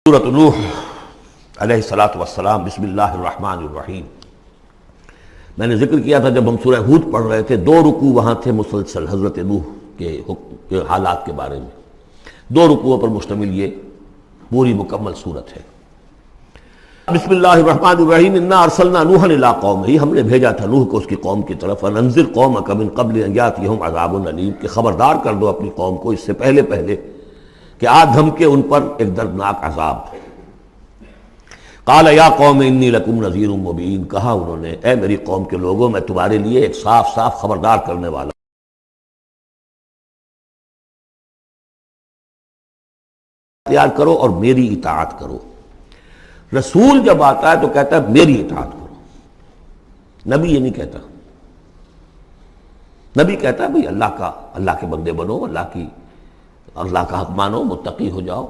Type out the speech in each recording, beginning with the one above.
سورۃ نوح علیہ الصلاۃ والسلام۔ بسم اللہ الرحمن الرحیم۔ میں نے ذکر کیا تھا جب ہم سورہ ہود پڑھ رہے تھے، 2 رکوع وہاں تھے مسلسل حضرت نوح کے حالات کے بارے میں۔ 2 رکوعوں پر مشتمل یہ پوری مکمل صورت ہے۔ بسم اللہ الرحمن الرحیم۔ انا ارسلنا نوحا الی قومہ، ہم نے بھیجا تھا نوح کو اس کی قوم کی طرف۔ انذر قومک من قبل ان یاتیہم عذاب علیم، کہ خبردار کر دو اپنی قوم کو اس سے پہلے کہ آ دھمکے ان پر ایک دردناک عذاب۔ قال یا قوم انی لکم نذیر مبین، کہا انہوں نے اے میری قوم کے لوگوں میں تمہارے لیے ایک صاف صاف خبردار کرنے والا تیار کرو اور میری اطاعت کرو۔ رسول جب آتا ہے تو کہتا ہے میری اطاعت کرو، نبی یہ نہیں کہتا۔ نبی کہتا ہے بھئی اللہ کے بندے بنو، اللہ کا حق مانو، متقی ہو جاؤ۔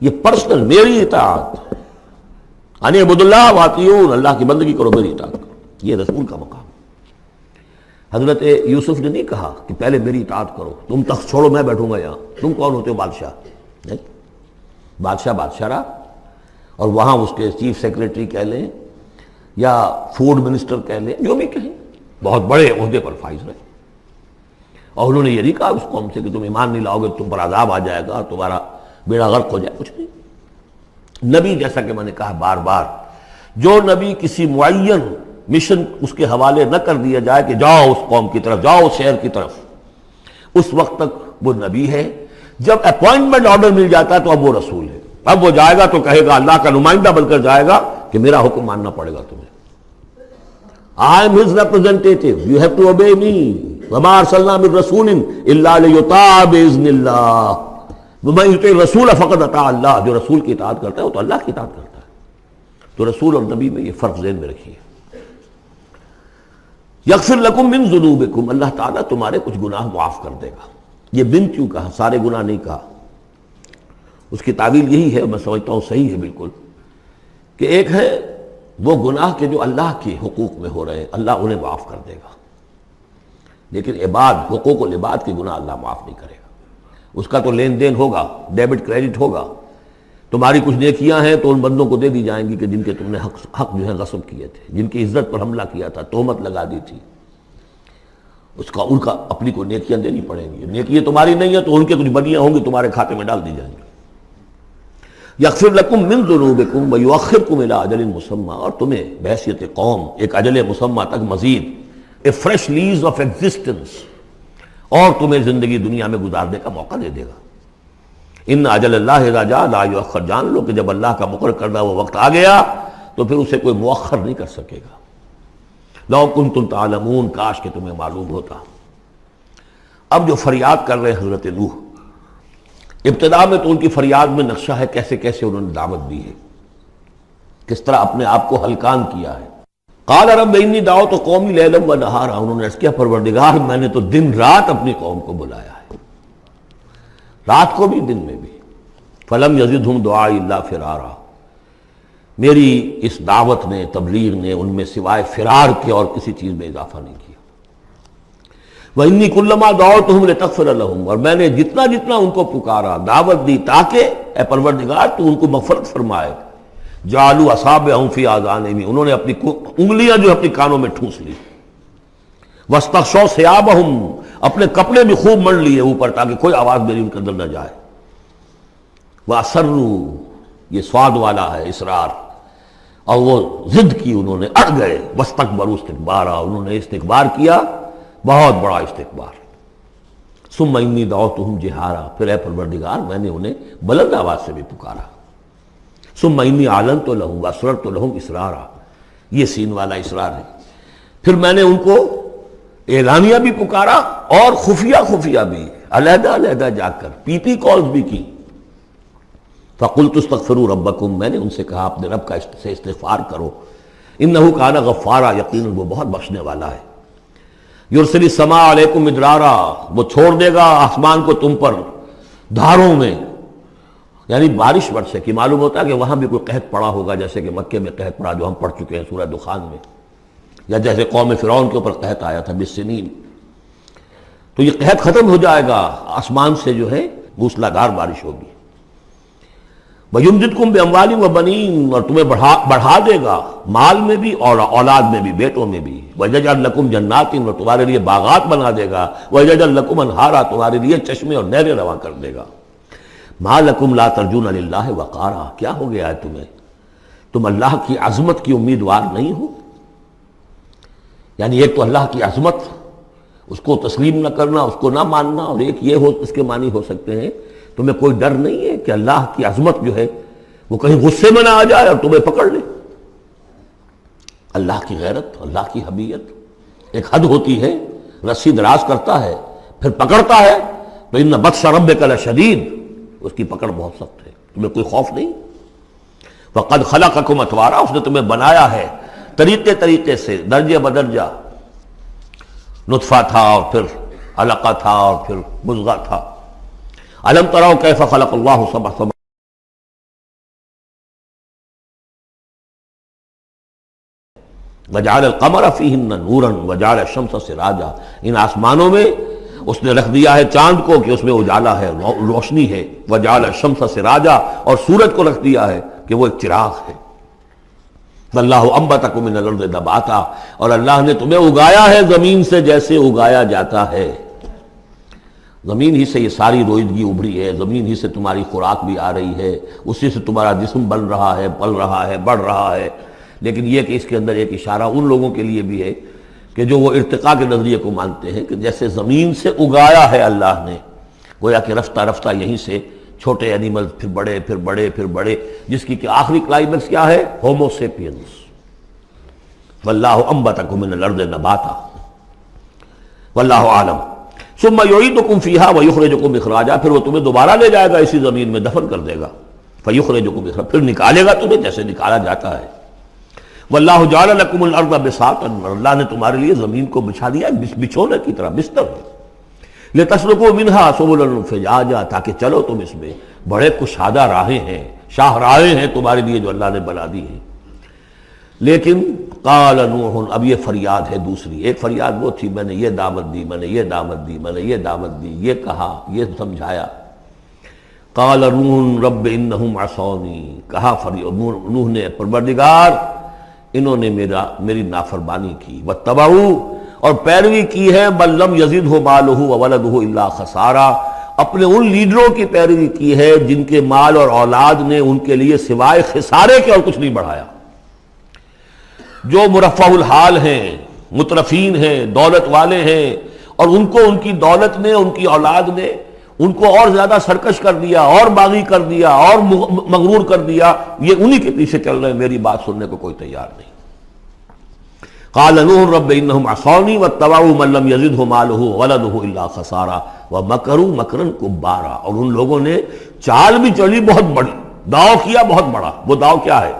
یہ پرسنل میری اطاعت، یعنی عبد اللہ واطیعون، اللہ کی بندگی کرو، میری اطاعت کرو، یہ رسول کا مقام۔ حضرت یوسف نے نہیں کہا کہ پہلے میری اطاعت کرو، تم تخت چھوڑو میں بیٹھوں گا یہاں، تم کون ہوتے ہو بادشاہ؟ نہیں، بادشاہ رہا، اور وہاں اس کے چیف سیکریٹری کہہ لیں یا فوڈ منسٹر کہہ لیں، جو بھی کہیں، بہت بڑے عہدے پر فائز رہے۔ اور انہوں نے یہ نہیں کہا اس قوم سے کہ تم ایمان نہیں لاؤ گے تم پر عذاب آ جائے گا، تمہارا بیڑا غرق ہو جائے، کچھ نہیں۔ نبی جیسا کہ میں نے کہا بار بار، جو نبی کسی معین مشن اس کے حوالے نہ کر دیا جائے کہ جاؤ اس قوم کی طرف، جاؤ اس شہر کی طرف، اس وقت تک وہ نبی ہے۔ جب اپوائنٹمنٹ آرڈر مل جاتا ہے تو اب وہ رسول ہے۔ اب وہ جائے گا تو کہے گا، اللہ کا نمائندہ بن کر جائے گا کہ میرا حکم ماننا پڑے گا تمہیں۔ I am his representative, you have to obey me. وَمَا أَرْسَلْنَا مِن رَسُولٍ إِلَّا لِيُطَاعَ بِإِذْنِ اللَّهِ وَمَن يُطِعِ الرَّسُولَ فَقَدْ أَطَاعَ اللَّهَ، جو رسول کی اطاعت کرتا ہے وہ تو اللہ کی اطاعت کرتا ہے۔ تو رسول اور نبی میں یہ فرق ذہن میں رکھیے۔ یغفر لکم من ذنوبکم، اللہ تعالیٰ تمہارے کچھ گناہ معاف کر دے گا۔ یہ بن کیوں کہا، سارے گناہ نہیں کہا۔ اس کی تعویل یہی ہے، میں سمجھتا ہوں صحیح ہے بالکل، کہ ایک ہے وہ گناہ کے جو اللہ کے حقوق میں ہو رہے ہیں، اللہ انہیں معاف کر دے گا، لیکن عباد، حقوق العباد کے گناہ اللہ معاف نہیں کرے گا۔ اس کا تو لین دین ہوگا، ڈیبٹ کریڈٹ ہوگا۔ تمہاری کچھ نیکیاں ہیں تو ان بندوں کو دے دی جائیں گی کہ جن کے تم نے حق جو ہے غصب کیے تھے، جن کی عزت پر حملہ کیا تھا، تہمت لگا دی تھی، ان کا اپنی کو نیکیاں دینی پڑیں گی۔ نیکیاں تمہاری نہیں ہیں تو ان کے کچھ بدیاں ہوں گی، تمہارے کھاتے میں ڈال دی جائیں گی۔ یغفر لکم من ذنوبکم ویؤخرکم الی اجل مسمی، اور تمہیں بحیثیت قوم ایک اجل مسمی تک مزید a fresh lease of existence, اور تمہیں زندگی دنیا میں گزارنے کا موقع دے دے گا۔ ان اجل اللہ اذا جاء لا یؤخر، جان لو کہ جب اللہ کا مقرر کردہ وہ وقت آ گیا تو پھر اسے کوئی مؤخر نہیں کر سکے گا۔ لو کنتم تعلمون، کاش کہ تمہیں معلوم ہوتا۔ اب جو فریاد کر رہے حضرت نوح، ابتدا میں تو ان کی فریاد میں نقشہ ہے کیسے کیسے انہوں نے دعوت دی ہے، کس طرح اپنے آپ کو ہلکان کیا ہے۔ قال رب انی دعوت قومی لیلا و نہارا، انہوں نے عرض کیا پروردگار میں نے تو دن رات اپنی قوم کو بلایا ہے، رات کو بھی دن میں بھی۔ فلم یزدہم دعائی الا فرارا، میری اس دعوت نے، تبلیغ نے ان میں سوائے فرار کے اور کسی چیز میں اضافہ نہیں کیا۔ وَإِنِّي كُلَّمَا دَعَوْتُهُمْ لِتَغْفِرَ لَهُمْ، اور میں نے جتنا ان کو پکارا، دعوت دی تاکہ اے پروردگار تو ان کو مغفرت فرمائے۔ جعلوا اصابعهم فی آذانہم، انہوں نے اپنی انگلیاں جو اپنی کانوں میں ٹھونس لی۔ واستغشوا ثیابہم، اپنے کپڑے بھی خوب مڑ لیے اوپر تاکہ کوئی آواز میری ان کے اندر نہ جائے۔ وَأَصَرُّوا، یہ سواد والا ہے اصرار، اور وہ ضد کی، انہوں نے اڑ گئے۔ واستكبروا استكبارا، انہوں نے استکبار کیا، بہت بڑا استکبار۔ ثم انی دعوتہم جہارا، پھر اے پروردگار میں نے انہیں بلند آواز سے بھی پکارا۔ ثم انی اعلنت لہم واسررت لہم اسرارا، یہ سین والا اسرار ہے۔ پھر میں نے ان کو اعلانیہ بھی پکارا اور خفیہ بھی، علیحدہ علیحدہ جا کر پی پی کالز بھی کی۔ فقلت استغفروا ربکم، میں نے ان سے کہا اپنے رب کا سے استغفار کرو۔ انہ کان غفارا، یقیناً وہ بہت بخشنے والا ہے۔ یرسل السماء علیکم مدرارا، وہ چھوڑ دے گا آسمان کو تم پر دھاروں میں، یعنی بارش برسے کی۔ معلوم ہوتا ہے کہ وہاں بھی کوئی قحط پڑا ہوگا، جیسے کہ مکے میں قحط پڑا جو ہم پڑھ چکے ہیں سورہ دخان میں، یا جیسے قوم فرعون کے اوپر قحط آیا تھا بالسنین۔ تو یہ قحط ختم ہو جائے گا، آسمان سے جو ہے موسلادھار بارش ہوگی۔ وَيُمْدِدْكُمْ بِأَمْوَالٍ وَبَنِينَ، اور تمہیں بڑھا دے گا مال میں بھی اور اولاد میں بھی، بیٹوں میں بھی. وَيَجْعَلْ لَكُمْ جَنَّاتٍ، اور تمہارے لیے باغات بنا دے گا. وَيَجْعَلْ لَكُمْ أَنْهَارًا، تمہارے لیے چشمے اور نہریں رواں کر دے گا. مَا لَكُمْ لَا تَرْجُونَ لِلَّهِ وَقَارًا، کیا ہو گیا ہے تمہیں، تم اللہ کی عظمت کی امیدوار نہیں ہو؟ یعنی ایک تو اللہ کی عظمت، اس کو تسلیم نہ کرنا، اس کو نہ ماننا، اور ایک یہ ہو، اس کے معنی ہو سکتے ہیں تمہیں کوئی ڈر نہیں ہے کہ اللہ کی عظمت جو ہے وہ کہیں غصے میں نہ آ جائے اور تمہیں پکڑ لے. اللہ کی غیرت، اللہ کی حمیت ایک حد ہوتی ہے، رسی دراز کرتا ہے پھر پکڑتا ہے تو ان بطش ربک لشدید، اس کی پکڑ بہت سخت ہے. تمہیں کوئی خوف نہیں. وقد خلقکم اطوارا، اس نے تمہیں بنایا ہے طریقے سے، درجے بدرجہ. نطفہ تھا اور پھر علقہ تھا اور پھر مضغہ تھا. الم تروا کیف خلق اللہ سبع سماوات، وجعل القمر فیہن نورا وجعل الشمس سراجا، ان آسمانوں میں اس نے رکھ دیا ہے چاند کو کہ اس میں اجالا ہے، روشنی ہے. وجعل الشمس سراجا، اور سورج کو رکھ دیا ہے کہ وہ ایک چراغ ہے. واللہ انبتکم من الارض نباتا، اور اللہ نے تمہیں اگایا ہے زمین سے جیسے اگایا جاتا ہے. زمین ہی سے یہ ساری روئیدگی ابھری ہے، زمین ہی سے تمہاری خوراک بھی آ رہی ہے، اسی سے تمہارا جسم بن رہا ہے، پل رہا ہے، بڑھ رہا ہے. لیکن یہ کہ اس کے اندر ایک اشارہ ان لوگوں کے لیے بھی ہے کہ جو وہ ارتقاء کے نظریے کو مانتے ہیں کہ جیسے زمین سے اگایا ہے اللہ نے، گویا کہ رفتہ رفتہ یہیں سے چھوٹے اینیمل پھر بڑے پھر بڑے پھر بڑے، جس کی کہ آخری کلائمیکس کیا ہے، ہومو سیپینس. واللہ انبتکم من الارض نباتا واللہ عالم. ثم یعیدکم فیہا ویخرجکم اخراجا، پھر وہ تمہیں دوبارہ لے جائے گا اسی زمین میں، دفن کر دے گا. فیخرجکم اخراجا، پھر نکالے گا تمہیں جیسے نکالا جاتا ہے. واللہ جعل لکم الارض بساطا، اللہ نے تمہارے لیے زمین کو بچھا دیا بچھونے کی طرح، بستر. لتسلکوا منہا سبلا فجاجا، تاکہ چلو تم اس میں، بڑے کشادہ راہیں ہیں، شاہ راہیں ہیں تمہارے لیے جو اللہ نے بنا دی ہیں. لیکن قال نوح، اب یہ فریاد ہے دوسری. ایک فریاد وہ تھی میں نے یہ دعوت دی، میں نے یہ دعوت دی، میں نے یہ دعوت دی، یہ کہا، یہ سمجھایا. قال نوح رب انہم عصونی، کہا نوح نے پروردگار انہوں نے میری نافرمانی کی. واتبعوا، اور پیروی کی ہے، بل لم یزدہ مالہ وولدہ الا خسارا، اپنے ان لیڈروں کی پیروی کی ہے جن کے مال اور اولاد نے ان کے لیے سوائے خسارے کے اور کچھ نہیں بڑھایا. جو مرفہ الحال ہیں، مترفین ہیں، دولت والے ہیں، اور ان کو ان کی دولت نے، ان کی اولاد نے ان کو اور زیادہ سرکش کر دیا، اور باغی کر دیا، اور مغرور کر دیا، یہ انہی کے پیچھے چل رہے ہیں، میری بات سننے کو کوئی تیار نہیں. قال نوح رب انہم عصونی واتبعوا من لم یزدہ مالہ وولدہ الا خسارا ومکروا مکرا کبارا، اور ان لوگوں نے چال بھی چلی بہت بڑی، داؤ کیا بہت بڑا. وہ داؤ کیا ہے؟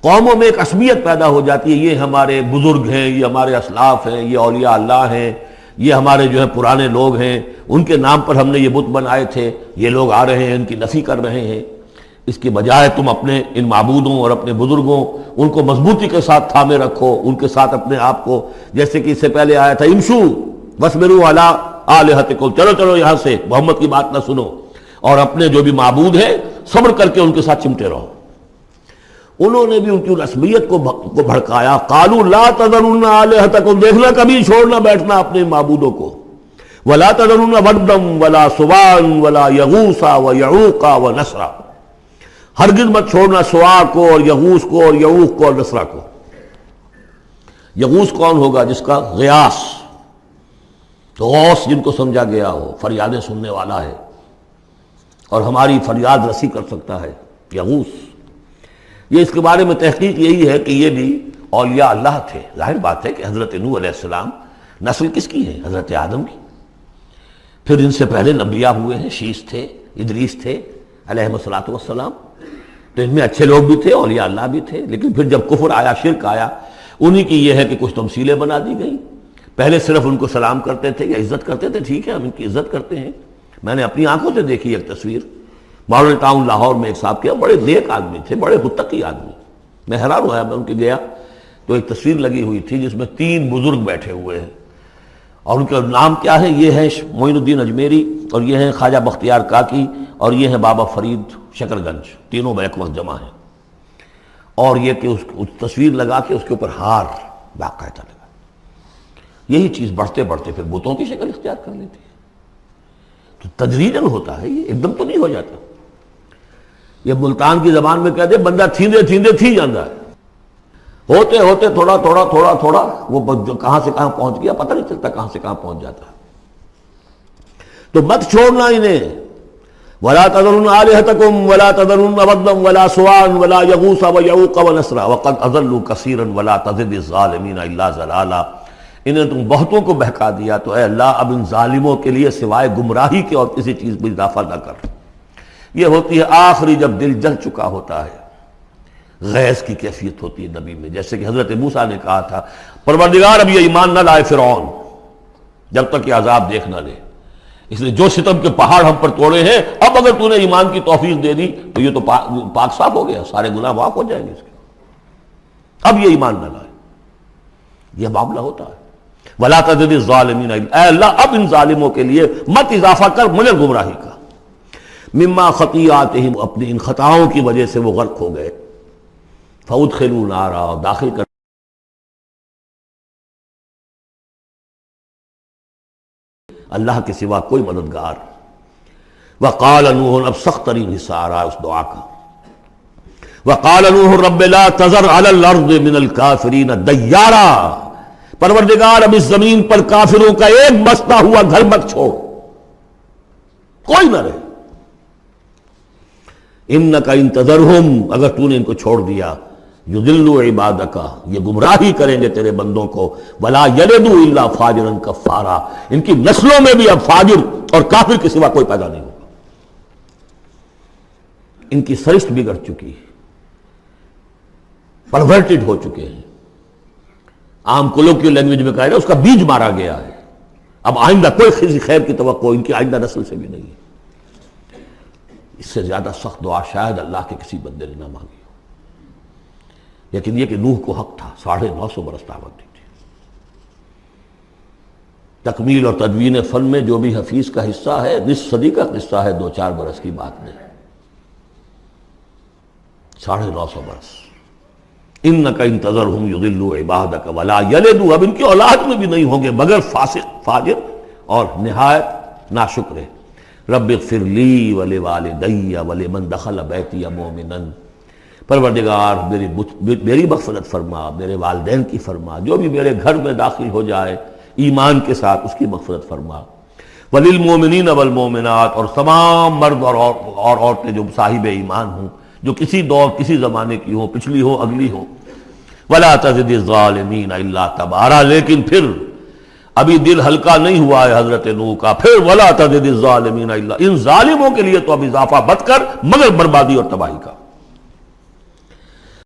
قوموں میں ایک عصبیت پیدا ہو جاتی ہے، یہ ہمارے بزرگ ہیں، یہ ہمارے اسلاف ہیں، یہ اولیاء اللہ ہیں، یہ ہمارے جو ہے پرانے لوگ ہیں، ان کے نام پر ہم نے یہ بت بنائے تھے، یہ لوگ آ رہے ہیں ان کی نفی کر رہے ہیں. اس کی بجائے تم اپنے ان معبودوں اور اپنے بزرگوں ان کو مضبوطی کے ساتھ تھامے رکھو، ان کے ساتھ اپنے آپ کو، جیسے کہ اس سے پہلے آیا تھا امشو واصبروا علی آلہتکم، چلو چلو یہاں سے، محمد کی بات نہ سنو، اور اپنے جو بھی معبود ہیں صبر کر کے ان کے ساتھ چمٹے رہو. انہوں نے بھی ان کی رسمیت کو بھڑکایا. قالوا لا تذرن آلہتکم، دیکھنا کبھی چھوڑنا بیٹھنا اپنے معبودوں کو. ولا تذرن ودا ولا سواعا ولا یغوث ویعوق ونسرا، ہرگز مت چھوڑنا سواع کو اور یغوث کو اور یعوق کو اور نسرا کو. یغوث کون ہوگا؟ جس کا غیاث، غوث جن کو سمجھا گیا ہو، فریادیں سننے والا ہے اور ہماری فریاد رسی کر سکتا ہے، یغوث. یہ اس کے بارے میں تحقیق یہی ہے کہ یہ بھی اولیاء اللہ تھے. ظاہر بات ہے کہ حضرت نوح علیہ السلام نسل کس کی ہے؟ حضرت آدم کی. پھر ان سے پہلے انبیاء ہوئے ہیں، شیث تھے، ادریس تھے علیہم الصلاۃ والسلام. تو ان میں اچھے لوگ بھی تھے، اولیاء اللہ بھی تھے. لیکن پھر جب کفر آیا، شرک آیا، انہی کی یہ ہے کہ کچھ تمثیلیں بنا دی گئیں. پہلے صرف ان کو سلام کرتے تھے یا عزت کرتے تے، ٹھیک ہے ہم ان کی عزت کرتے ہیں. میں نے اپنی آنکھوں سے دیکھی ایک تصویر، ماڈل ٹاؤن لاہور میں ایک صاحب کیا، بڑے نیک آدمی تھے، بڑے متقی آدمی. میں حیران ہوا، میں ان کے گیا تو ایک تصویر لگی ہوئی تھی جس میں 3 بزرگ بیٹھے ہوئے ہیں، اور ان کا نام کیا ہے؟ یہ ہے معین الدین اجمیری، اور یہ ہیں خواجہ بختیار کاکی، اور یہ ہیں بابا فرید شکر گنج، تینوں بیک وقت جمع ہیں، اور یہ کہ اس تصویر لگا کے اس کے اوپر ہار باقاعدہ لگا، یہی چیز بڑھتے بڑھتے پھر بتوں کی شکل اختیار کر لیتی ہے۔ تو تدریجاً ہوتا ہے، یہ ایک دم تو نہیں ہو جاتا۔ یہ ملتان کی زبان میں کہتے ہیں بندہ تھیندے تھیندے تھی جاندہ ہے، ہوتے ہوتے تھوڑا تھوڑا تھوڑا تھوڑا وہ کہاں سے کہاں پہنچ گیا پتہ نہیں چلتا، کہاں سے کہاں پہنچ جاتا ہے۔ تو مت چھوڑنا انہیں، وَلَا تَذَرُنَّ آلِهَتَكُمْ وَلَا تَذَرُنَّ وَدًّا وَلَا سُوَاعًا وَلَا يَغُوثَ وَيَعُوقَ وَنَسْرًا وَقَدْ أَضَلُّوا كَثِيرًا وَلَا تَزِدِ الظَّالِمِينَ إِلَّا ضَلَالًا۔ انہیں تم بہتوں کو بہکا دیا، تو اے اللہ اب ان ظالموں کے لیے سوائے گمراہی کے اور کسی چیز میں اضافہ نہ کر۔ یہ ہوتی ہے آخری جب دل جل چکا ہوتا ہے، غیظ کی کیفیت ہوتی ہے نبی میں، جیسے کہ حضرت موسیٰ نے کہا تھا پروردگار اب یہ ایمان نہ لائے فرعون جب تک یہ عذاب دیکھ نہ لے، اس لیے جو ستم کے پہاڑ ہم پر توڑے ہیں اب اگر تو نے ایمان کی توفیق دے دی تو یہ تو پاک صاف ہو گیا، سارے گناہ معاف ہو جائیں گے اس کے، اب یہ ایمان نہ لائے۔ یہ معاملہ ہوتا ہے، وَلَا تَزِدِ الظَّالِمِينَ، اے اللہ اب ان ظالموں کے لیے مت اضافہ کر مجھے گمراہی کا۔ مما خطیئاتہم، اپنی ان خطاؤں کی وجہ سے وہ غرق ہو گئے، فَأُدْخِلُوا نَارًا، داخل کر اللہ کے سوا کوئی مددگار۔ وقال نوح، اب سخت ترین حصہ آ رہا ہے اس دعا کا، وقال نوح رب لا تذر علی الارض من الکافرین دیارا، پروردگار اب اس زمین پر کافروں کا ایک بستا ہوا گھر مت چھوڑ، کوئی نہ رہے۔ انک ان تذرہم، اگر تو نے ان کو چھوڑ دیا، یضلوا عبادک، یہ گمراہی کریں گے تیرے بندوں کو، ولا یلدوا الا فاجرا کفارا، ان کی نسلوں میں بھی اب فاجر اور کافر کے سوا کوئی پیدا نہیں ہوگا۔ ان کی سرشت بگڑ چکی، پرورٹڈ ہو چکے ہیں، عام کولوکیل لینگویج میں کہا جائے اس کا بیج مارا گیا ہے، اب آئندہ کوئی کسی خیر کی توقع ان کی آئندہ نسل سے بھی نہیں ہے۔ اس سے زیادہ سخت دعا شاید اللہ کے کسی بندے نے نہ مانگی ہو، لیکن یہ کہ نوح کو حق تھا، 950 برس دعوت دی تھی۔ تکمیل اور تدوین فن میں جو بھی حفیظ کا حصہ ہے، نصف صدی کا قصہ ہے، 2-4 برس کی بات نہیں، 950 برس۔ انک ان تذرہم یضلوا عبادک ولا یلدوا، اب ان کی اولاد میں بھی نہیں ہوں گے مگر فاسق، فاجر اور نہایت ناشکر۔ رب اغفر لی ولوالدی ولمن دخل بیتی مؤمنا، پروردگار میری مغفرت فرما، میرے والدین کی فرما، جو بھی میرے گھر میں داخل ہو جائے ایمان کے ساتھ اس کی مغفرت فرما، وللمؤمنین والمؤمنات، اور تمام مرد اور عورتیں جو صاحب ایمان ہوں، جو کسی دور کسی زمانے کی ہوں، پچھلی ہوں اگلی ہوں، ولا تزد الظالمین الا تبارا، لیکن پھر ابھی دل ہلکا نہیں ہوا ہے حضرت نوح کا، پھر ولا تزد الظالمین الا، ان ظالموں کے لیے تو اب اضافہ مت کر مگر بربادی اور تباہی کا۔